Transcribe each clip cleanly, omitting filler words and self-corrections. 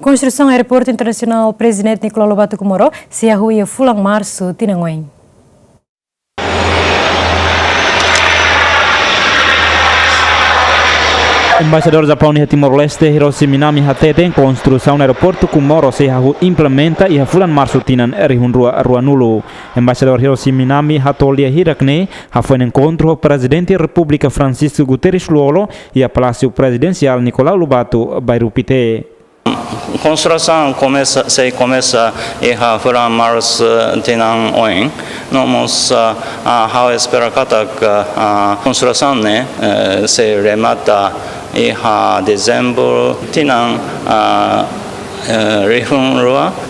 Construção Aeroportu Internacional Prezidente Nicolau lobato Comoro Sei Iha Tinan Oin. Embaixador Japão Iha Timor-Leste Hiroshi Minami hatete construção Aeroportu Comoro Sei implementa Iha Tinan Rua Nulu. Embaixador Hiroshi Minami hatolia hirakne foi encontro o Presidente da República Francisco Guterres Luolo e a Palácio Presidencial Nicolau lobato Bairupite. Construção começa Iha Tinan Oin. Nós esperamos que a construção se remata Iha dezembro Tinan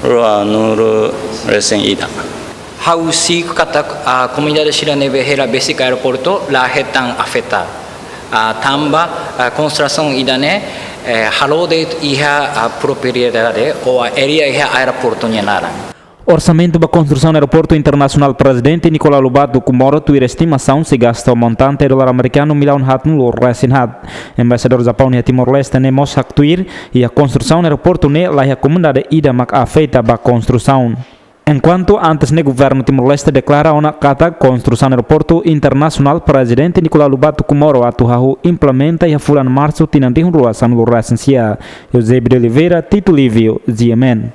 Rua Nulu recém-ida. How sick a comunidade chilena verrera basic aeroporto la hetan afeta. Tamba construção idane halo de Iha propriedade ou area Iha aeroporto nyenara. Orçamento da construção do Aeroportu Internacional Prezidente Nicolau lobato Comoro tuir estimação se gasta o montante $1 americano milhão no recém-hat. Embaixador Japão Iha Timor-Leste nemos tuir e a construção do aeroporto ne lá a comunidade ida mak afeta ba construção. Enquanto antes o governo Timor-Leste declara uma kata construção do Aeroportu Internacional Prezidente Nicolau lobato Comoro atuhahu implementa Iha março tinanti rua samulu recensia. Eusébio de Oliveira, Tito Lívio, GMN.